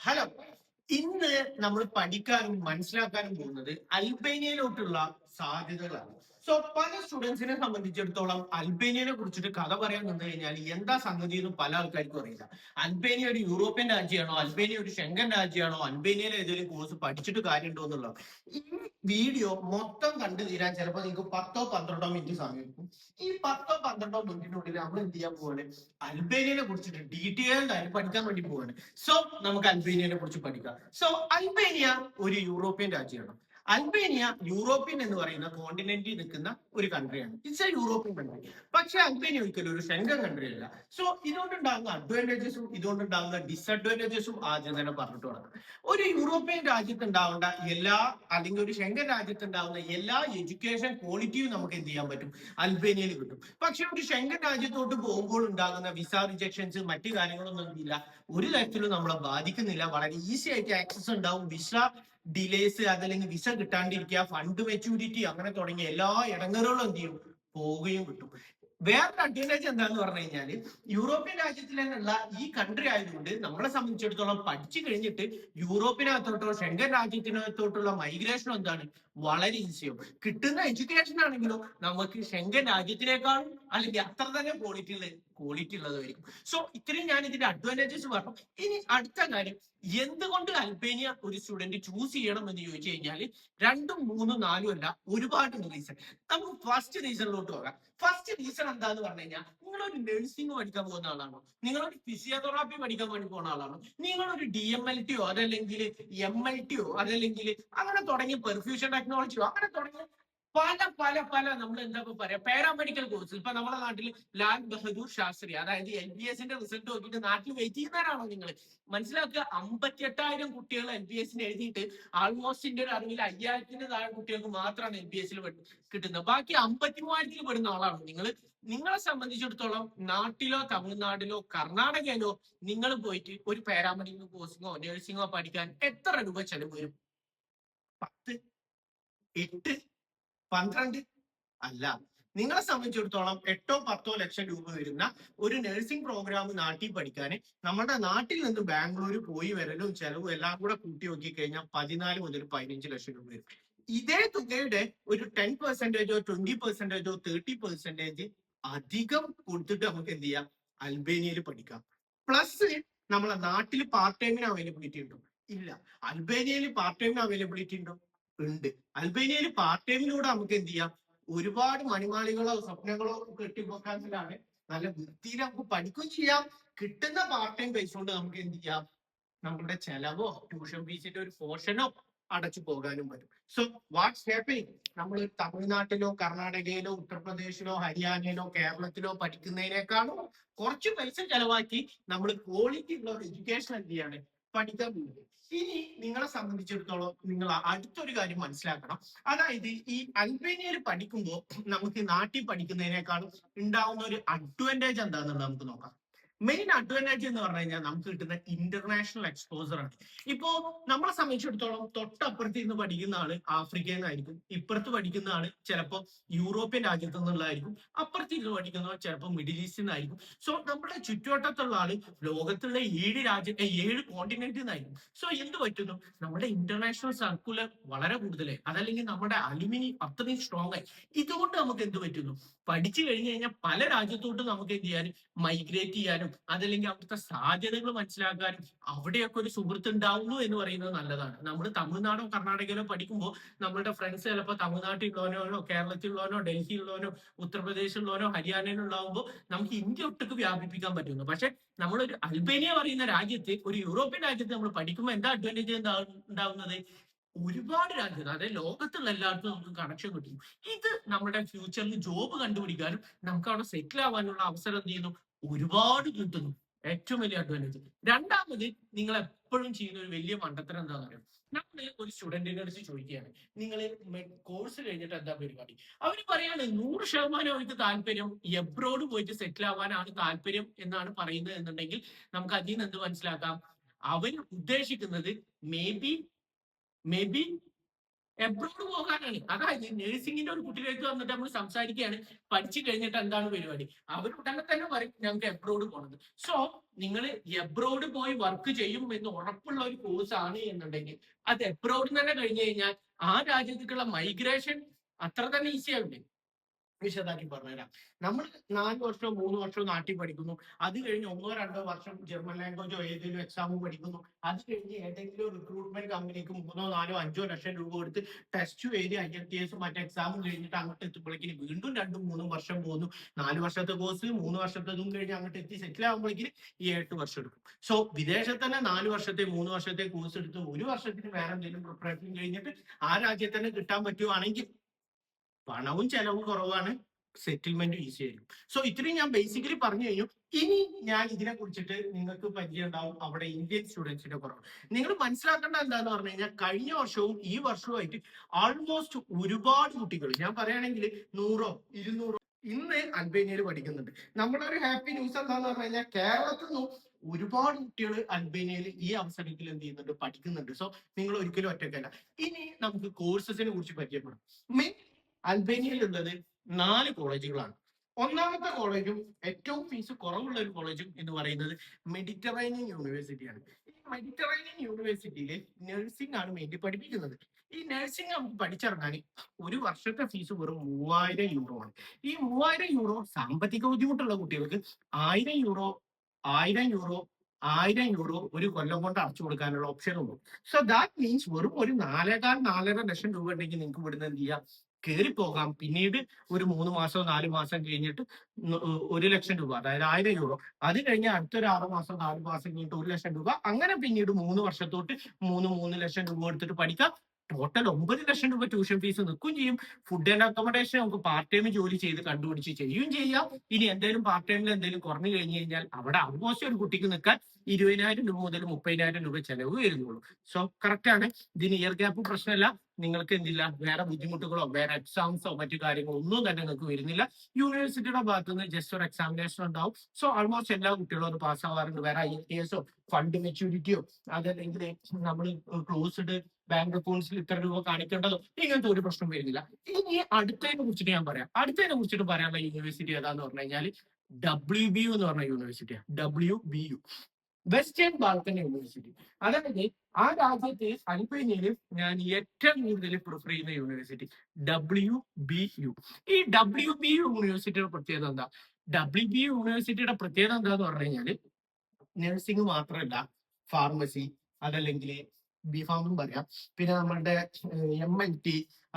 Hello. ഇന്ന് നമ്മൾ പഠിക്കാനും മനസ്സിലാക്കാനും പോകുന്നത് അൽബേനിയയിലോട്ടുള്ള സാധ്യതകളാണ്. സോ പല സ്റ്റുഡൻസിനെ സംബന്ധിച്ചിടത്തോളം അൽബേനിയനെ കുറിച്ചിട്ട് കഥ പറയാൻ നിന്ന് കഴിഞ്ഞാൽ എന്താ സംഗതി എന്ന് പല ആൾക്കാർക്കും അറിയില്ല. അൽബേനിയ ഒരു യൂറോപ്യൻ രാജ്യമാണോ, അൽബേനിയ ഒരു ഷെങ്കൻ രാജ്യമാണോ, അൽബേനിയയിൽ ഏതെങ്കിലും കോഴ്സ് പഠിച്ചിട്ട് കാര്യമുണ്ടോ എന്നുള്ളത്. ഈ വീഡിയോ മൊത്തം കണ്ടു തീരാൻ ചിലപ്പോൾ നിങ്ങൾക്ക് 10-12 മിനിറ്റ് സമയം എടുക്കും. ഈ 10-12 മിനിറ്റിനുള്ളിൽ നമ്മൾ എന്ത് ചെയ്യാൻ പോവാണ്, അൽബേനിയനെ കുറിച്ചിട്ട് ഡീറ്റെയിൽഡ് ആയി പഠിക്കാൻ വേണ്ടി പോവാണ്. സോ നമുക്ക് അൽബേനിയനെ കുറിച്ച് പഠിക്കാം. സോ അൽബേനിയ ഒരു യൂറോപ്യൻ രാജ്യമാണ്. അൽബേനിയ യൂറോപ്യൻ എന്ന് പറയുന്ന കോണ്ടിനെന്റിൽ നിൽക്കുന്ന ഒരു കൺട്രിയാണ്. It's a European country. പക്ഷെ അൽബേനിയ ഒരിക്കലും ഒരു ഷെങ്കൻ കൺട്രി അല്ല. സോ ഇതുകൊണ്ടുണ്ടാകുന്ന അഡ്വാൻറ്റേജസും ഇതുകൊണ്ടുണ്ടാകുന്ന ഡിസഡ്വാൻറ്റേജസും ആദ്യം തന്നെ പറഞ്ഞിട്ട് തുടങ്ങാം. ഒരു യൂറോപ്യൻ രാജ്യത്ത് ഉണ്ടാവേണ്ട എല്ലാ, അല്ലെങ്കിൽ ഒരു ഷെങ്കൻ രാജ്യത്ത് ഉണ്ടാവുന്ന എല്ലാ എഡ്യൂക്കേഷൻ ക്വാളിറ്റിയും നമുക്ക് എന്ത് ചെയ്യാൻ പറ്റും, അൽബേനിയയിൽ കിട്ടും. പക്ഷെ ഒരു ഷെങ്കൻ രാജ്യത്തോട്ട് പോകുമ്പോൾ ഉണ്ടാകുന്ന വിസ റിജക്ഷൻസ് മറ്റു കാര്യങ്ങളൊന്നും എന്തില്ല, ഒരു തരത്തിലും നമ്മളെ ബാധിക്കുന്നില്ല. വളരെ ഈസി ആയിട്ട് ആക്സസ് ഉണ്ടാവും. വിസ ഡിലേസ്, അതല്ലെങ്കിൽ വിസ കിട്ടാണ്ടിരിക്കുക, ഫണ്ട് മെച്യൂരിറ്റി, അങ്ങനെ തുടങ്ങിയ എല്ലാ ഇടങ്ങളുകളും എന്ത് ചെയ്യും, പോവുകയും കിട്ടും. വേറൊരു അഡ്വാൻറ്റേജ് എന്താന്ന് പറഞ്ഞു കഴിഞ്ഞാല്, യൂറോപ്യൻ രാജ്യത്തിൽ നിന്നുള്ള ഈ കൺട്രി ആയതുകൊണ്ട് നമ്മളെ സംബന്ധിച്ചിടത്തോളം പഠിച്ചു കഴിഞ്ഞിട്ട് യൂറോപ്പിനകത്തോട്ടോ ഷെങ്കൻ രാജ്യത്തിനകത്തോട്ടുള്ള മൈഗ്രേഷൻ എന്താണ്, വളരെ ഈസിയാവും. കിട്ടുന്ന എഡ്യൂക്കേഷൻ ആണെങ്കിലും നമുക്ക് ഷെങ്കൻ രാജ്യത്തിനേക്കാളും അല്ലെങ്കിൽ അത്ര തന്നെ ക്വാളിറ്റി ഉള്ളതായിരിക്കും. സോ ഇത്രയും ഞാൻ ഇതിന്റെ അഡ്വാൻറ്റേജസ് പറഞ്ഞു. ഇനി അടുത്ത കാര്യം, എന്തുകൊണ്ട് അൽബേനിയ ഒരു സ്റ്റുഡന്റ് ചൂസ് ചെയ്യണം എന്ന് ചോദിച്ചു കഴിഞ്ഞാൽ 2, 3, 4 അല്ല, ഒരുപാട് റീസൺ. നമുക്ക് ഫസ്റ്റ് റീസണിലോട്ട് പോകാം. ഫസ്റ്റ് റീസൺ എന്താന്ന് പറഞ്ഞു കഴിഞ്ഞാൽ, നിങ്ങളൊരു നഴ്സിംഗ് പഠിക്കാൻ പോകുന്ന ആളാണോ, നിങ്ങളൊരു ഫിസിയോതെറാപ്പി പഠിക്കാൻ വേണ്ടി പോകുന്ന ആളാണോ, നിങ്ങളൊരു DMLT അതല്ലെങ്കിൽ MLT അതല്ലെങ്കിൽ അങ്ങനെ തുടങ്ങിയ പെർഫ്യൂഷൻ ടെക്നോളജിയോ അങ്ങനെ തുടങ്ങിയ പല പല പല നമ്മൾ എന്താ പറയാ പാരാമെഡിക്കൽ കോഴ്സ്. ഇപ്പൊ നമ്മുടെ നാട്ടിൽ ലാൽ ബഹദൂർ ശാസ്ത്രി, അതായത് LBSന്റെ റിസൾട്ട് നോക്കിയിട്ട് നാട്ടിൽ വെയിറ്റ് ചെയ്യുന്നവരാണോ നിങ്ങൾ? മനസ്സിലാക്കുക, 58,000 കുട്ടികൾ LBSന് എഴുതിയിട്ട് ആൾമോസ്റ്റ് ഒരു അറിവിൽ 5,000 താഴെ കുട്ടികൾക്ക് മാത്രമാണ് LBSൽ കിട്ടുന്നത്. ബാക്കി 53,000 പെടുന്ന ആളാണ് നിങ്ങൾ. നിങ്ങളെ സംബന്ധിച്ചിടത്തോളം നാട്ടിലോ തമിഴ്നാട്ടിലോ കർണാടകയിലോ നിങ്ങൾ പോയിട്ട് ഒരു പാരാമെഡിക്കൽ കോഴ്സിങ്ങോ നഴ്സിംഗോ പഠിക്കാൻ എത്ര രൂപ ചെലവ് വരും? 10, 8, 12 അല്ല. നിങ്ങളെ സംബന്ധിച്ചിടത്തോളം 8-10 ലക്ഷം രൂപ വരുന്ന ഒരു നഴ്സിംഗ് പ്രോഗ്രാം നാട്ടിൽ പഠിക്കാൻ നമ്മുടെ നാട്ടിൽ നിന്ന് ബാംഗ്ലൂർ പോയി വരലും ചെലവും എല്ലാം കൂടെ കൂട്ടി നോക്കി കഴിഞ്ഞാൽ 14-15 ലക്ഷം രൂപ വരും. ഇതേ തുകയുടെ ഒരു 10%, 20%, 30% അധികം കൊടുത്തിട്ട് നമുക്ക് എന്ത് ചെയ്യാം, അൽബേനിയയിൽ പഠിക്കാം. പ്ലസ് നമ്മളെ നാട്ടിൽ പാർട്ട് ടൈമിന് അവൈലബിലിറ്റി ഉണ്ടോ? ഇല്ല. അൽബേനിയയിൽ പാർട്ട് ടൈമിന് അവൈലബിലിറ്റി ഉണ്ടോ? ഉണ്ട്. അൽബേനിയയിൽ പാർട്ട് ടൈമിലൂടെ നമുക്ക് എന്ത് ചെയ്യാം, ഒരുപാട് മണിമാളികളോ സ്വപ്നങ്ങളോ കെട്ടിപ്പൊക്കാനാണ്. നല്ല വൃത്തിയിൽ നമുക്ക് പഠിക്കുകയും ചെയ്യാം. കിട്ടുന്ന പാർട്ട് ടൈം പൈസ കൊണ്ട് നമുക്ക് എന്ത് ചെയ്യാം, നമ്മുടെ ചെലവോ ട്യൂഷൻ ഫീസിന്റെ ഒരു പോർഷനോ അടച്ചു പോകാനും പറ്റും. സോ വാട്ട്സ് ഹാപ്പനിങ്, നമ്മൾ തമിഴ്നാട്ടിലോ കർണാടകയിലോ ഉത്തർപ്രദേശിലോ ഹരിയാനയിലോ കേരളത്തിലോ പഠിക്കുന്നതിനേക്കാളും കുറച്ച് പൈസ ചെലവാക്കി നമ്മൾ ക്വാളിറ്റി ഉള്ള ഒരു എഡ്യൂക്കേഷൻ എന്ത് ചെയ്യാണ്, പഠിക്കാൻ പോകുന്നത്. ഇനി നിങ്ങളെ സംബന്ധിച്ചിടത്തോളം നിങ്ങൾ അടുത്തൊരു കാര്യം മനസ്സിലാക്കണം. അതായത് ഈ അൽബേനിയയിൽ പഠിക്കുമ്പോൾ നമുക്ക് നാട്ടിൽ പഠിക്കുന്നതിനേക്കാളും ഉണ്ടാവുന്ന ഒരു അഡ്വാൻറ്റേജ് എന്താണെന്നുള്ളത് നമുക്ക് നോക്കാം. മെയിൻ അഡ്വാൻറ്റേജ് എന്ന് പറഞ്ഞു കഴിഞ്ഞാൽ നമുക്ക് കിട്ടുന്ന ഇന്റർനാഷണൽ എക്സ്പോസർ ആണ്. ഇപ്പോ നമ്മളെ സംബന്ധിച്ചിടത്തോളം തൊട്ടപ്പുറത്ത് നിന്ന് പഠിക്കുന്ന ആള് ആഫ്രിക്കയിൽ നിന്നായിരിക്കും, ഇപ്പുറത്ത് പഠിക്കുന്ന ആള് ചിലപ്പോൾ യൂറോപ്യൻ രാജ്യത്തു നിന്നുള്ളതായിരിക്കും, അപ്പുറത്ത് ഇരുന്ന് പഠിക്കുന്നവർ ചിലപ്പോൾ മിഡിൽ ഈസ്റ്റിൽ നിന്നായിരിക്കും. സോ നമ്മുടെ ചുറ്റുവട്ടത്തുള്ള ആള് ലോകത്തുള്ള 7 കോണ്ടിനെന്റിൽ നിന്നായിരിക്കും. സോ എന്ത് പറ്റുന്നു, നമ്മുടെ ഇന്റർനാഷണൽ സർക്കുലർ വളരെ കൂടുതലായി, അതല്ലെങ്കിൽ നമ്മുടെ അലുമിനി അത്രയും സ്ട്രോങ് ആയി. ഇതുകൊണ്ട് നമുക്ക് എന്ത് പറ്റുന്നു, പഠിച്ചു കഴിഞ്ഞു കഴിഞ്ഞാൽ പല രാജ്യത്തോട്ടും നമുക്ക് എന്ത് ചെയ്യാനും, മൈഗ്രേറ്റ് ചെയ്യാനും അതല്ലെങ്കിൽ അവിടുത്തെ സാധ്യതകൾ മനസ്സിലാക്കാനും അവിടെയൊക്കെ ഒരു സുഹൃത്ത് ഉണ്ടാവുന്നു എന്ന് പറയുന്നത് നല്ലതാണ്. നമ്മൾ തമിഴ്നാടോ കർണാടകയിലോ പഠിക്കുമ്പോൾ നമ്മളുടെ ഫ്രണ്ട്സ് ചിലപ്പോൾ തമിഴ്നാട്ടിലുള്ളവനോ കേരളത്തിലുള്ളവനോ ഡൽഹിയിലുള്ളവനോ ഉത്തർപ്രദേശിലുള്ളവനോ ഹരിയാനയിലുള്ളാവുമ്പോൾ നമുക്ക് ഇന്ത്യ ഒട്ടുക്ക് വ്യാപിപ്പിക്കാൻ പറ്റുന്നു. പക്ഷെ നമ്മളൊരു അൽബേനിയ പറയുന്ന രാജ്യത്ത്, ഒരു യൂറോപ്യൻ രാജ്യത്ത് നമ്മൾ പഠിക്കുമ്പോൾ എന്താ അഡ്വാൻറ്റേജ് ഉണ്ടാവുന്നത്, ഒരുപാട് രാജ്യത്ത്, അതായത് ലോകത്തുള്ള എല്ലാവർക്കും നമുക്ക് കണക്ഷൻ കിട്ടും. ഇത് നമ്മുടെ ഫ്യൂച്ചറിൽ ജോബ് കണ്ടുപിടിക്കാനും നമുക്ക് അവിടെ സെറ്റിൽ ആവാനുള്ള അവസരം എന്ത് ചെയ്യുന്നു, ഒരുപാട് കിട്ടുന്നു. ഏറ്റവും വലിയ അഡ്വാൻറ്റേജ്. രണ്ടാമത്, നിങ്ങൾ എപ്പോഴും ചെയ്യുന്ന ഒരു വലിയ മണ്ടത്തരം എന്താണെന്ന് അറിയാം. നമ്മൾ ഒരു സ്റ്റുഡന്റിനെ അടുത്ത് ചോദിക്കുകയാണ്, നിങ്ങൾ കോഴ്സ് കഴിഞ്ഞിട്ട് എന്താ പരിപാടി? അവർ പറയാണ് 100% അവർക്ക് താല്പര്യം എബ്രോഡ് പോയിട്ട് സെറ്റിൽ ആവാനാണ് താല്പര്യം എന്നാണ് പറയുന്നത് എന്നുണ്ടെങ്കിൽ നമുക്ക് അതിൽ നിന്ന് എന്ത് മനസ്സിലാക്കാം, അവർ ഉദ്ദേശിക്കുന്നത് മേ ബി എബ്രോഡ് പോകാനാണ്. അതായത് നഴ്സിംഗിന്റെ ഒരു കുട്ടിയിലേക്ക് വന്നിട്ട് നമ്മൾ സംസാരിക്കുകയാണ്, പഠിച്ചു കഴിഞ്ഞിട്ട് എന്താണ് പരിപാടി, അവർ ഉടനെ തന്നെ പറയും ഞങ്ങൾക്ക് എബ്രോഡ് പോകണത്. സോ നിങ്ങൾ എബ്രോഡ് പോയി വർക്ക് ചെയ്യും എന്ന് ഉറപ്പുള്ള ഒരു കോഴ്സ് ആണ് എന്നുണ്ടെങ്കിൽ അത് എബ്രോഡ് തന്നെ കഴിഞ്ഞു കഴിഞ്ഞാൽ ആ രാജ്യത്തേക്കുള്ള മൈഗ്രേഷൻ അത്ര തന്നെ ഈസി ആവില്ലേ. വിശദമാക്കി പറഞ്ഞുതരാം. നമ്മൾ 4 വർഷമോ 3 വർഷമോ നാട്ടിൽ പഠിക്കുന്നു, അത് കഴിഞ്ഞ് 1 2 വർഷം ജർമ്മൻ ലാംഗ്വേജോ ഏതെങ്കിലും എക്സാമോ പഠിക്കുന്നു, അത് കഴിഞ്ഞ് ഏതെങ്കിലും റിക്രൂട്ട്മെന്റ് കമ്പനിക്ക് 3 4 5 ലക്ഷം രൂപ കൊടുത്ത് ടെസ്റ്റ് എഴുതി IELTS മറ്റേ എക്സാമും കഴിഞ്ഞിട്ട് അങ്ങോട്ട് എത്തുമ്പോഴേക്കും വീണ്ടും 2 3 വർഷം പോകുന്നു. 4 വർഷത്തെ കോഴ്സ് 3 വർഷത്തതും കഴിഞ്ഞ് അങ്ങോട്ട് എത്തി സെറ്റിൽ ആകുമ്പോഴേക്കും ഈ 8 വർഷം എടുക്കും. സോ വിദേശത്ത് തന്നെ 4 വർഷത്തെ 3 വർഷത്തെ കോഴ്സ് എടുത്ത് 1 വർഷത്തിന് വേറെ എന്തെങ്കിലും പ്രിപ്പറേഷൻ കഴിഞ്ഞിട്ട് ആ രാജ്യത്ത് തന്നെ കിട്ടാൻ പറ്റുവാണെങ്കിൽ പണവും ചെലവും കുറവാണ്, സെറ്റിൽമെന്റും ഈസി ആയിരിക്കും. സോ ഇത്രയും ഞാൻ ബേസിക്കലി പറഞ്ഞു കഴിഞ്ഞു. ഇനി ഞാൻ ഇതിനെ കുറിച്ചിട്ട് നിങ്ങൾക്ക് പരിചയം ഉണ്ടാവും അവിടെ ഇന്ത്യൻ സ്റ്റുഡൻസിന്റെ കുറവ്. നിങ്ങൾ മനസ്സിലാക്കേണ്ട എന്താന്ന് പറഞ്ഞു കഴിഞ്ഞാൽ കഴിഞ്ഞ വർഷവും ഈ വർഷവുമായിട്ട് ആൾമോസ്റ്റ് ഒരുപാട് കുട്ടികൾ, ഞാൻ പറയുകയാണെങ്കിൽ 100 200 ഇന്ന് അൽബേനിയയിൽ പഠിക്കുന്നുണ്ട്. നമ്മുടെ ഒരു ഹാപ്പി ന്യൂസ് എന്താന്ന് പറഞ്ഞു കഴിഞ്ഞാൽ കേരളത്തിൽ നിന്നും ഒരുപാട് കുട്ടികൾ അൽബേനിയയിൽ ഈ അവസരത്തിൽ എന്ത് ചെയ്യുന്നുണ്ട്, പഠിക്കുന്നുണ്ട്. സോ നിങ്ങൾ ഒരിക്കലും ഒറ്റയ്ക്കല്ല. ഇനി നമുക്ക് കോഴ്സസിനെ കുറിച്ച് പരിചയപ്പെടാം. മെയിൻ അൽബേനിയയിലുള്ളത് 4 കോളേജുകളാണ്. ഒന്നാമത്തെ കോളേജും ഏറ്റവും ഫീസ് കുറവുള്ള ഒരു കോളേജും എന്ന് പറയുന്നത് മെഡിറ്ററേനിയൻ യൂണിവേഴ്സിറ്റിയാണ്. ഈ മെഡിറ്ററേനിയൻ യൂണിവേഴ്സിറ്റിയിൽ നഴ്സിംഗ് ആണ് മെയിൻലി പഠിപ്പിക്കുന്നത്. ഈ നഴ്സിംഗ് നമുക്ക് പഠിച്ചിറങ്ങാൻ ഒരു വർഷത്തെ ഫീസ് വെറും 3000 യൂറോ ആണ്. ഈ 3000 യൂറോ സാമ്പത്തിക ബുദ്ധിമുട്ടുള്ള കുട്ടികൾക്ക് 1000 യൂറോ 1000 യൂറോ 1000 യൂറോ ഒരു കൊല്ലം കൊണ്ട് അടച്ചു കൊടുക്കാനുള്ള ഓപ്ഷൻ ഉണ്ട്. സോ ദാറ്റ് മീൻസ് വെറും ഒരു 4.5 ലക്ഷം രൂപ ഉണ്ടെങ്കിൽ നിങ്ങൾക്ക് ഇവിടുന്ന് എന്ത് ചെയ്യാം, കയറി പോകാം. പിന്നീട് ഒരു 3 മാസമോ 4 മാസം കഴിഞ്ഞിട്ട് 1 ലക്ഷം രൂപ, അതായത് 1000 യൂറോ, അത് കഴിഞ്ഞ് അടുത്തൊരു 6 മാസം 4 മാസം കഴിഞ്ഞിട്ട് 1 ലക്ഷം രൂപ, അങ്ങനെ പിന്നീട് 3 വർഷത്തോട്ട് 3 ലക്ഷം രൂപ എടുത്തിട്ട് പഠിക്കാം. ടോട്ടൽ 9 ലക്ഷം രൂപ ട്യൂഷൻ ഫീസ് നിൽക്കുകയും ചെയ്യും. ഫുഡ് ആൻഡ് അക്കോമഡേഷൻ നമുക്ക് പാർട്ട് ടൈം ജോലി ചെയ്ത് കണ്ടുപിടിച്ച് ചെയ്യുകയും ചെയ്യാം. ഇനി എന്തെങ്കിലും പാർട്ട് ടൈമിൽ എന്തെങ്കിലും കുറഞ്ഞു കഴിഞ്ഞു കഴിഞ്ഞാൽ അവിടെ ആൾമോസ്റ്റ് ഒരു കുട്ടിക്ക് നിൽക്കാൻ 20,000 രൂപ മുതൽ 30,000 രൂപ ചെലവ് വരുന്നുള്ളൂ. സോ കറക്റ്റ് ആണ്. ഇതിന് ഇയർ ഗ്യാപ്പ് പ്രശ്നമല്ല. നിങ്ങൾക്ക് എന്തില്ല, വേറെ ബുദ്ധിമുട്ടുകളോ വേറെ എക്സാംസോ മറ്റു കാര്യങ്ങളോ ഒന്നും തന്നെ നിങ്ങൾക്ക് വരുന്നില്ല. യൂണിവേഴ്സിറ്റിയുടെ ഭാഗത്ത് നിന്ന് ജസ്റ്റ് ഒരു എക്സാമിനേഷൻ ഉണ്ടാവും. സോ ആൾമോസ്റ്റ് എല്ലാ കുട്ടികളും അത് പാസ് ആവാറുണ്ട്. വേറെ IELTS ഫണ്ട് മെച്യൂരിറ്റിയോ അതല്ലെങ്കിൽ നമ്മൾ ക്ലോസ്ഡ് ബാങ്ക് അക്കൗണ്ട്സിൽ ഇത്ര രൂപ കാണിക്കേണ്ടതോ ഇങ്ങനത്തെ ഒരു പ്രശ്നം വരുന്നില്ല. ഇനി അടുത്തതിനെ കുറിച്ചിട്ട് ഞാൻ പറയാം. അടുത്തതിനെ കുറിച്ചിട്ട് പറയാനുള്ള യൂണിവേഴ്സിറ്റി ഏതാന്ന് പറഞ്ഞു കഴിഞ്ഞാൽ WBU എന്ന് പറഞ്ഞ യൂണിവേഴ്സിറ്റിയാണ്. WBU, western Balkan university. അതായത് ആ രാജ്യത്ത് അൽബേനിയയിൽ ഞാൻ ഏറ്റവും കൂടുതൽ പ്രിഫർ ചെയ്യുന്ന യൂണിവേഴ്സിറ്റി WBU. ഈ WBU യൂണിവേഴ്സിറ്റിയുടെ പ്രത്യേകത എന്താ? WBU യൂണിവേഴ്സിറ്റിയുടെ പ്രത്യേകത എന്താന്ന് പറഞ്ഞു കഴിഞ്ഞാല് നഴ്സിംഗ് മാത്രമല്ല, ഫാർമസി, അതല്ലെങ്കിൽ ബിഫാമും പറയാം, പിന്നെ നമ്മളുടെ MLT,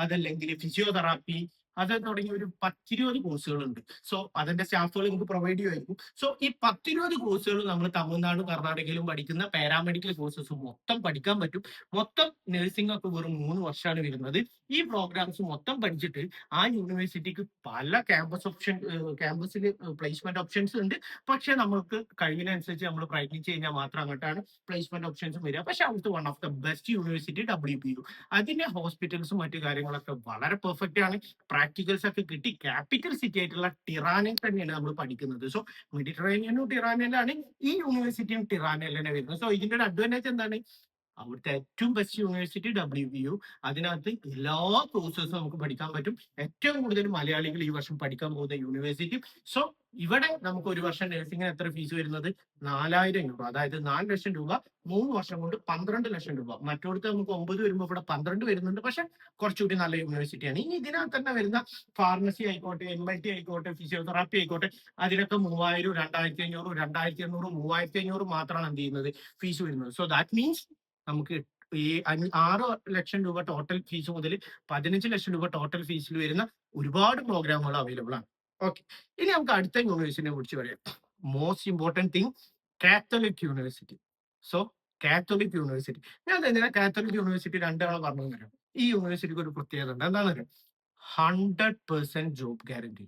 അതല്ലെങ്കിൽ ഫിസിയോതെറാപ്പി, അത് തുടങ്ങിയ ഒരു 10 20 കോഴ്സുകളുണ്ട്. സോ അതിന്റെ സ്റ്റാഫുകൾ നമുക്ക് പ്രൊവൈഡ് ചെയ്യുമായിരിക്കും. സോ ഈ 10 20 കോഴ്സുകൾ നമ്മൾ തമിഴ്നാട് കർണാടകയിലും പഠിക്കുന്ന പാരാമെഡിക്കൽ കോഴ്സസ് മൊത്തം പഠിക്കാൻ പറ്റും. മൊത്തം നഴ്സിംഗ് ഒക്കെ വെറും 3 വർഷമാണ് വരുന്നത്. ഈ പ്രോഗ്രാംസ് മൊത്തം പഠിച്ചിട്ട് ആ യൂണിവേഴ്സിറ്റിക്ക് പല ക്യാമ്പസിൽ പ്ലേസ്മെന്റ് ഓപ്ഷൻസ് ഉണ്ട്. പക്ഷെ നമുക്ക് കഴിവിനനുസരിച്ച് നമ്മൾ പ്രയത്നിച്ച് കഴിഞ്ഞാൽ മാത്രം അങ്ങോട്ടാണ് പ്ലേസ്മെന്റ് ഓപ്ഷൻസ് വരിക. പക്ഷെ അവിടുത്തെ one of the best university WBU. അതിന്റെ ഹോസ്പിറ്റൽസും മറ്റു കാര്യങ്ങളൊക്കെ വളരെ പെർഫെക്റ്റ് ആണ്. പ്രാക്ടിക്കൽസ് ഒക്കെ കിട്ടി. ക്യാപിറ്റൽ സിറ്റി ആയിട്ടുള്ള ടിറാനയിൽ തന്നെയാണ് നമ്മൾ പഠിക്കുന്നത്. സോ മെഡിറ്ററേനിയനും ടിറാനയിലാണ്, ഈ യൂണിവേഴ്സിറ്റിയും ടിറാനയിൽ തന്നെ വരുന്നത്. സോ ഇതിന്റെ ഒരു അഡ്വാൻറ്റേജ് എന്താണ്? അവിടുത്തെ ഏറ്റവും ബെസ്റ്റ് യൂണിവേഴ്സിറ്റി WBU. അതിനകത്ത് എല്ലാ കോഴ്സസും നമുക്ക് പഠിക്കാൻ പറ്റും. ഏറ്റവും കൂടുതൽ മലയാളികൾ ഈ വർഷം പഠിക്കാൻ പോകുന്ന യൂണിവേഴ്സിറ്റി. സോ ഇവിടെ നമുക്ക് ഒരു വർഷം നഴ്സിംഗിന് എത്ര ഫീസ് വരുന്നത്? 4000 രൂപ, അതായത് 4 ലക്ഷം രൂപ 3 വർഷം കൊണ്ട് 12 ലക്ഷം രൂപ. മറ്റോടത്ത് നമുക്ക് 9 വരുമ്പോൾ ഇവിടെ 12 വരുന്നുണ്ട്. പക്ഷെ കുറച്ചുകൂടി നല്ല യൂണിവേഴ്സിറ്റിയാണ്. ഇനി ഇതിനകത്ത് തന്നെ വരുന്ന ഫാർമസി ആയിക്കോട്ടെ, MLT ആയിക്കോട്ടെ, ഫിസിയോതെറാപ്പി ആയിക്കോട്ടെ, അതിനൊക്കെ 3000 2500 2800 3500 മാത്രമാണ് എന്ത് ചെയ്യുന്നത്, ഫീസ് വരുന്നത്. സോ ദാറ്റ് മീൻസ് നമുക്ക് ഈ 6 ലക്ഷം രൂപ ടോട്ടൽ ഫീസ് മുതൽ 15 ലക്ഷം രൂപ ടോട്ടൽ ഫീസിൽ വരുന്ന ഒരുപാട് പ്രോഗ്രാമുകൾ അവൈലബിൾ ആണ്. ഓക്കെ, ഇനി നമുക്ക് അടുത്ത യൂണിവേഴ്സിറ്റിനെ കുറിച്ച് പറയാം. Most important thing, Catholic university. So Catholic university, ഞാൻ എന്തിനാ കാത്തലിക് യൂണിവേഴ്സിറ്റി രണ്ടാളെ പറഞ്ഞു തരാം. ഈ യൂണിവേഴ്സിറ്റിക്ക് ഒരു പ്രത്യേകത ഉണ്ട്. എന്താണെന്ന് അറിയാം? 100% ജോബ് ഗ്യാരണ്ടി.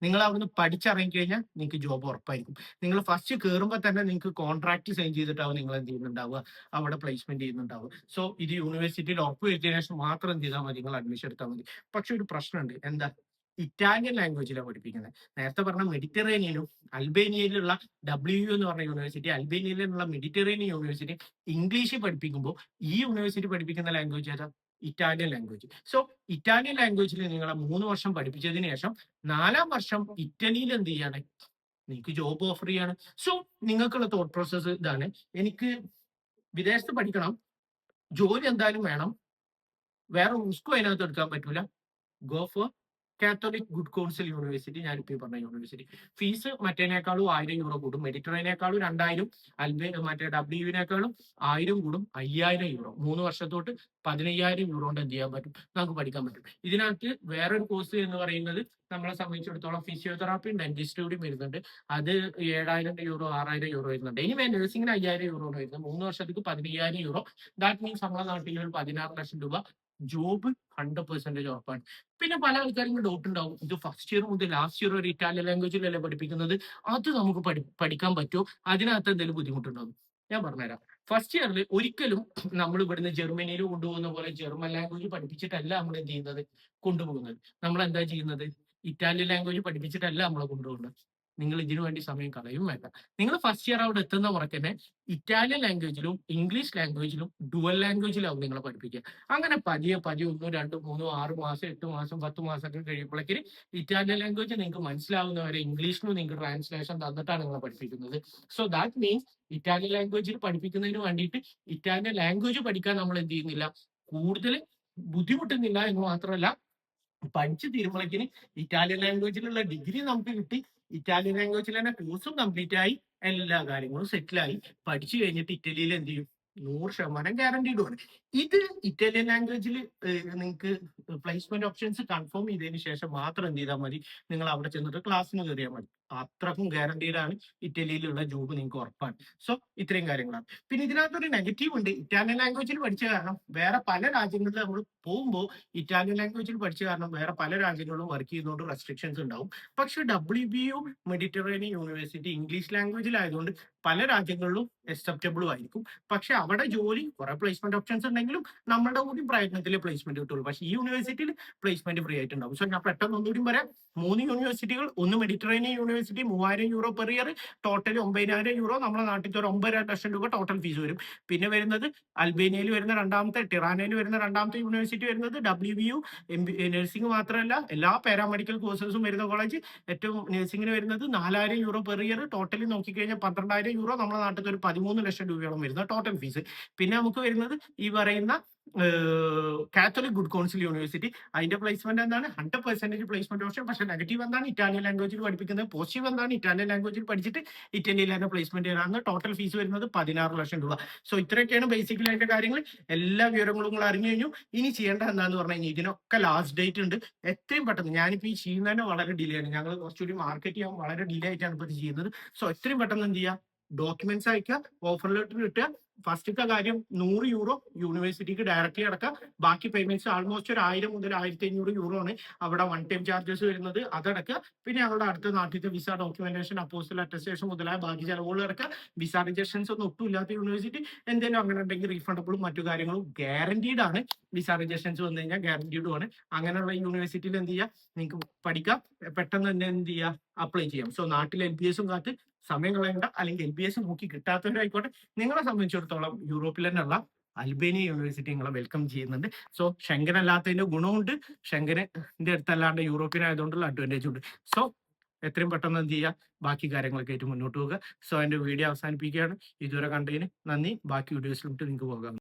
നിങ്ങൾ അവിടുന്ന് പഠിച്ചിറങ്ങി കഴിഞ്ഞാൽ നിങ്ങൾക്ക് ജോബ് ഉറപ്പായിരിക്കും. നിങ്ങൾ ഫസ്റ്റ് കയറുമ്പോൾ തന്നെ നിങ്ങൾക്ക് കോൺട്രാക്ട് സൈൻ ചെയ്തിട്ടാവും നിങ്ങൾ എന്ത് ചെയ്യുന്നുണ്ടാവുക, അവിടെ പ്ലേസ്മെന്റ് ചെയ്യുന്നുണ്ടാവുക. സോ ഇത് യൂണിവേഴ്സിറ്റിയിൽ ഉറപ്പ് വരുത്തിയതിനു ശേഷം മാത്രം എന്ത് ചെയ്താൽ മതി, നിങ്ങൾ അഡ്മിഷൻ എടുത്താൽ മതി. പക്ഷെ ഒരു പ്രശ്നമുണ്ട്. എന്താ? ഇറ്റാലിയൻ ലാംഗ്വേജിലാണ് പഠിപ്പിക്കുന്നത്. നേരത്തെ പറഞ്ഞ മെഡിറ്ററേനിയനും അൽബേനിയയിലുള്ള WU എന്ന് പറഞ്ഞ യൂണിവേഴ്സിറ്റി, അൽബേനിയയിലുള്ള മെഡിറ്ററേനിയൻ യൂണിവേഴ്സിറ്റി ഇംഗ്ലീഷ് പഠിപ്പിക്കുമ്പോൾ ഈ യൂണിവേഴ്സിറ്റി പഠിപ്പിക്കുന്ന ലാംഗ്വേജ് ഏതാ? Italian language. സോ ഇറ്റാലിയൻ ലാംഗ്വേജിൽ നിങ്ങളെ 3 വർഷം പഠിപ്പിച്ചതിന് ശേഷം 4ാം വർഷം ഇറ്റലിയിൽ എന്ത് ചെയ്യാണ്? നിങ്ങൾക്ക് ജോബ് ഓഫർ ചെയ്യാണ്. സോ നിങ്ങൾക്കുള്ള തോട്ട് പ്രോസസ് ഇതാണ്. എനിക്ക് വിദേശത്ത് പഠിക്കണം, ജോലി എന്തായാലും വേണം, വേറെ റിസ്കും അതിനകത്ത് എടുക്കാൻ പറ്റൂല. Go for Catholic good council university. ഞാനിപ്പോ ഈ പറഞ്ഞ യൂണിവേഴ്സിറ്റി. ഫീസ് മറ്റേനേക്കാളും 1000 യൂറോ കൂടും. മെഡിറ്ററേനിയേക്കാളും 2000, മറ്റേ ഡബ്ല്യുവിനേക്കാളും 1000 കൂടും. 5000 യൂറോ 3 വർഷത്തോട്ട് 15,000 യൂറോ കൊണ്ട് എന്ത് ചെയ്യാൻ പറ്റും? നമുക്ക് പഠിക്കാൻ പറ്റും. ഇതിനകത്ത് വേറൊരു കോഴ്സ് എന്ന് പറയുന്നത് നമ്മളെ സംബന്ധിച്ചിടത്തോളം ഫിസിയോതെറാപ്പിയും ഡെന്റിസ്റ്റ് കൂടി വരുന്നുണ്ട്. അത് 7000 യൂറോ 6000 യൂറോ വരുന്നുണ്ട്. ഇനി നഴ്സിംഗിന് 5000 യൂറോ വരുന്നത്. 3 വർഷത്തേക്ക് 15,000 യൂറോ. ദാറ്റ് മീൻസ് നമ്മളെ നാട്ടിൽ ഒരു 16 ലക്ഷം രൂപ ജോബ് 100% ഉറപ്പാണ്. പിന്നെ പല ആൾക്കാർക്കും ഡൗട്ട് ഉണ്ടാവും. ഇത് ഫസ്റ്റ് ഇയർ മുതൽ ലാസ്റ്റ് ഇയർ വരെ ഇറ്റാലിയൻ ലാംഗ്വേജിലല്ലേ പഠിപ്പിക്കുന്നത്? അത് നമുക്ക് പഠിക്കാൻ പറ്റുമോ? അതിനകത്ത് എന്തെങ്കിലും ബുദ്ധിമുട്ടുണ്ടാവും? ഞാൻ പറഞ്ഞുതരാം. ഫസ്റ്റ് ഇയറിൽ ഒരിക്കലും നമ്മൾ ഇവിടുന്ന് ജർമ്മനിയിൽ കൊണ്ടുപോകുന്ന പോലെ ജർമ്മൻ ലാംഗ്വേജ് പഠിപ്പിച്ചിട്ടല്ല നമ്മൾ എന്ത് ചെയ്യുന്നത്? കൊണ്ടുപോകുന്നത്. നമ്മൾ എന്താ ചെയ്യുന്നത്? ഇറ്റാലിയൻ ലാംഗ്വേജ് പഠിപ്പിച്ചിട്ടല്ല നമ്മളെ കൊണ്ടുപോകുന്നത്. നിങ്ങൾ ഇതിനു വേണ്ടി സമയം കളയും വേണ്ട. നിങ്ങൾ ഫസ്റ്റ് ഇയർ അവിടെ എത്തുന്ന മുറയ്ക്ക് തന്നെ ഇറ്റാലിയൻ ലാംഗ്വേജിലും ഇംഗ്ലീഷ് ലാംഗ്വേജിലും ഡുവൽ ലാംഗ്വേജിലാവും നിങ്ങളെ പഠിപ്പിക്കുക. അങ്ങനെ പതിയെ 1, 2, 3, 6 മാസം, 8 മാസം, 10 മാസമൊക്കെ കഴിയുമ്പോഴേക്കും ഇറ്റാലിയൻ ലാംഗ്വേജ് നിങ്ങൾക്ക് മനസ്സിലാവുന്നവരെ ഇംഗ്ലീഷിലും നിങ്ങൾക്ക് ട്രാൻസ്ലേഷൻ തന്നിട്ടാണ് നിങ്ങളെ പഠിപ്പിക്കുന്നത്. സോ ദാറ്റ് മീൻസ് ഇറ്റാലിയൻ ലാംഗ്വേജിൽ പഠിപ്പിക്കുന്നതിന് വേണ്ടിയിട്ട് ഇറ്റാലിയൻ ലാംഗ്വേജ് പഠിക്കാൻ നമ്മൾ എന്ത് ചെയ്യുന്നില്ല? കൂടുതൽ ബുദ്ധിമുട്ടുന്നില്ല എന്ന് മാത്രമല്ല, പഠിച്ചു തീരുമ്പോഴേക്കിന് ഇറ്റാലിയൻ ലാംഗ്വേജിലുള്ള ഡിഗ്രി നമുക്ക് കിട്ടി. ഇറ്റാലിയൻ ലാംഗ്വേജിൽ തന്നെ കോഴ്സും കംപ്ലീറ്റ് ആയി. എല്ലാ കാര്യങ്ങളും സെറ്റിലായി. പഠിച്ചു കഴിഞ്ഞിട്ട് ഇറ്റലിയിൽ എന്ത് ചെയ്യും? 100% ഗ്യാരണ്ടീഡ് ആണ്. ഇത് ഇറ്റാലിയൻ ലാംഗ്വേജിൽ നിങ്ങൾക്ക് പ്ലേസ്മെന്റ് ഓപ്ഷൻസ് കൺഫേം ചെയ്തതിന് ശേഷം മാത്രം എന്ത് ചെയ്താൽ മതി? നിങ്ങൾ അവിടെ ചെന്നിട്ട് ക്ലാസ്സിന് കയറിയാൽ മതി. അത്രക്കും ഗ്യാരണ്ടീഡ് ആണ്. ഇറ്റലിയിലുള്ള ജോബ് നിങ്ങൾക്ക് ഉറപ്പാണ്. സോ ഇത്രയും കാര്യങ്ങളാണ്. പിന്നെ ഇതിനകത്തൊരു നെഗറ്റീവ് ഉണ്ട്. ഇറ്റാലിയൻ ലാംഗ്വേജിൽ പഠിച്ച കാരണം വേറെ പല രാജ്യങ്ങളിൽ നമ്മൾ പോകുമ്പോൾ ഇറ്റാലിയൻ ലാംഗ്വേജിൽ പഠിച്ച കാരണം വേറെ പല രാജ്യങ്ങളിലും വർക്ക് ചെയ്യുന്നതുകൊണ്ട് റെസ്ട്രിക്ഷൻസ് ഉണ്ടാവും. പക്ഷെ WBU മെഡിറ്ററേനിയൻ യൂണിവേഴ്സിറ്റി ഇംഗ്ലീഷ് ലാംഗ്വേജിലായതുകൊണ്ട് പല രാജ്യങ്ങളിലും അക്സെപ്റ്റബിളും ആയിരിക്കും. പക്ഷെ അവിടെ ജോലി കുറെ പ്ലേസ്മെന്റ് ഓപ്ഷൻസ് ഉണ്ടെങ്കിലും നമ്മുടെ കൂടി പ്രയത്നത്തിലെ പ്ലേസ്മെന്റ് കിട്ടുള്ളൂ. പക്ഷെ ഈ യൂണിവേഴ്സിറ്റിയിൽ പ്ലേസ്മെന്റ് ഫ്രീ ആയിട്ടുണ്ടാവും. സോ ഞാൻ പെട്ടെന്ന് ഒന്നുകൂടി പറയാം. 3 യൂണിവേഴ്സിറ്റികൾ. ഒന്ന് Mediterranean university 3000 euro per year, total 9000 euro. നമ്മുടെ നാട്ടിൽ ഒരു 9 ലക്ഷം രൂപ ടോട്ടൽ ഫീസ് വരും. പിന്നെ വരുന്നത് അൽബേനിയയിൽ വരുന്ന രണ്ടാമത്തെ, ടിറാനയിൽ വരുന്ന രണ്ടാമത്തെ യൂണിവേഴ്സിറ്റി വരുന്നത് WBU നഴ്സിംഗ് മാത്രമല്ല എല്ലാ പാരാമെഡിക്കൽ കോഴ്സസും വരുന്ന കോളേജ്. ഏറ്റവും നഴ്സിംഗിന് വരുന്നത് 4000 യൂറോ പെർ ഇയർ. ടോട്ടലി നോക്കിക്കഴിഞ്ഞാൽ 12,000 യൂറോ. നമ്മുടെ നാട്ടിൽ ഒരു 13 ലക്ഷം രൂപയോളം വരുന്ന ടോട്ടൽ ഫീസ്. പിന്നെ നമുക്ക് വരുന്നത് ഈ പറയുന്ന കാത്തോലിക് ഗുഡ് കൗൺസിൽ യൂണിവേഴ്സിറ്റി. അതിന്റെ പ്ലേസ്മെന്റ് എന്താണ്? 100% പ്ലേസ്മെന്റ് ഓപ്ഷൻ. പക്ഷെ നെഗറ്റീവ് എന്താണ്? ഇറ്റാലിയൻ ലാംഗ്വേജിൽ പഠിപ്പിക്കുന്നത്. പോസിറ്റീവ് എന്താണ്? ഇറ്റാലിയൻ ലാംഗ്വേജിൽ പഠിച്ചിട്ട് ഇറ്റലിയിൽ തന്നെ പ്ലേസ്മെന്റ് ചെയ്യാനാണ്. ടോട്ടൽ ഫീസ് വരുന്നത് 16 ലക്ഷം രൂപ. സോ ഇത്രയൊക്കെയാണ് ബേസിക്കലി അതിന്റെ കാര്യങ്ങൾ. എല്ലാ വിവരങ്ങളും നിങ്ങൾ അറിഞ്ഞു കഴിഞ്ഞു. ഇനി ചെയ്യേണ്ട എന്താന്ന് പറഞ്ഞു കഴിഞ്ഞാൽ ഇതിനൊക്കെ ലാസ്റ്റ് ഡേറ്റ് ഉണ്ട്. എത്രയും പെട്ടെന്ന്, ഞാനിപ്പോൾ ഈ ചെയ്യുന്നതിന് വളരെ ഡിലേ ആണ്. ഞങ്ങൾ കുറച്ചുകൂടി മാർക്കറ്റ് ചെയ്യാൻ വളരെ ഡിലേ ആയിട്ടാണ് ഇപ്പോൾ ഇത് ചെയ്യുന്നത്. സോ എത്രയും പെട്ടെന്ന് എന്ത് ചെയ്യുക? ഡോക്യുമെന്റ്സ് അയക്കുക, ഓഫർ ലെറ്റർ കിട്ടുക. ഫസ്റ്റത്തെ കാര്യം 100 യൂറോ യൂണിവേഴ്സിറ്റിക്ക് ഡയറക്റ്റ്ലി അടക്കാം. ബാക്കി പേയ്മെന്റ്സ് ആൾമോസ്റ്റ് ഒരു 1000 മുതൽ 1500 യൂറോ ആണ് അവിടെ വൺ ടൈം ചാർജസ് വരുന്നത്. അതടക്കുക. പിന്നെ ഞങ്ങളുടെ അടുത്ത നാട്ടിലത്തെ വിസ ഡോക്യുമെന്റേഷൻ, അപ്പോസ്റ്റൽ അറ്റസ്റ്റേഷൻ മുതലായ ബാക്കി ചെലവുകൾ അടക്കുക. വിസ റിജക്ഷൻസ് ഒന്നും ഒട്ടും ഇല്ലാത്ത യൂണിവേഴ്സിറ്റി. എന്തെങ്കിലും അങ്ങനെ ഉണ്ടെങ്കിൽ റീഫണ്ടബിളും മറ്റു കാര്യങ്ങളും ഗ്യാരണ്ടീഡ് ആണ്. വിസ റിജക്ഷൻസ് വന്നു കഴിഞ്ഞാൽ ഗ്യാരണ്ടീഡും ആണ്. അങ്ങനെയുള്ള യൂണിവേഴ്സിറ്റിയിൽ എന്ത് ചെയ്യുക? നിങ്ങൾക്ക് പഠിക്കാം. പെട്ടെന്ന് തന്നെ എന്ത് ചെയ്യുക? അപ്ലൈ ചെയ്യാം. സോ നാട്ടിൽ LBS കാത്ത് സമയം കളയണ്ട. അല്ലെങ്കിൽ LBS നോക്കി കിട്ടാത്തവരായിക്കോട്ടെ, നിങ്ങളെ സംബന്ധിച്ചിടത്തോളം യൂറോപ്പിൽ തന്നെയുള്ള അൽബേനിയ യൂണിവേഴ്സിറ്റി നിങ്ങളെ വെൽക്കം ചെയ്യുന്നുണ്ട്. സോ ഷെങ്കൻ അല്ലാത്തതിന്റെ ഗുണമുണ്ട്, ഷെങ്കന്റെ അടുത്തല്ലാണ്ട് യൂറോപ്യനായതുകൊണ്ടുള്ള അഡ്വാൻറ്റേജ് ഉണ്ട്. സോ എത്രയും പെട്ടെന്ന് എന്ത് ചെയ്യുക? ബാക്കി കാര്യങ്ങളൊക്കെ ആയിട്ട് മുന്നോട്ട് പോകുക. സോ എന്റെ വീഡിയോ അവസാനിപ്പിക്കുകയാണ്. ഇതുവരെ കണ്ടതിന് നന്ദി. ബാക്കി വീഡിയോസിലോട്ട് നിങ്ങൾക്ക് പോകാം.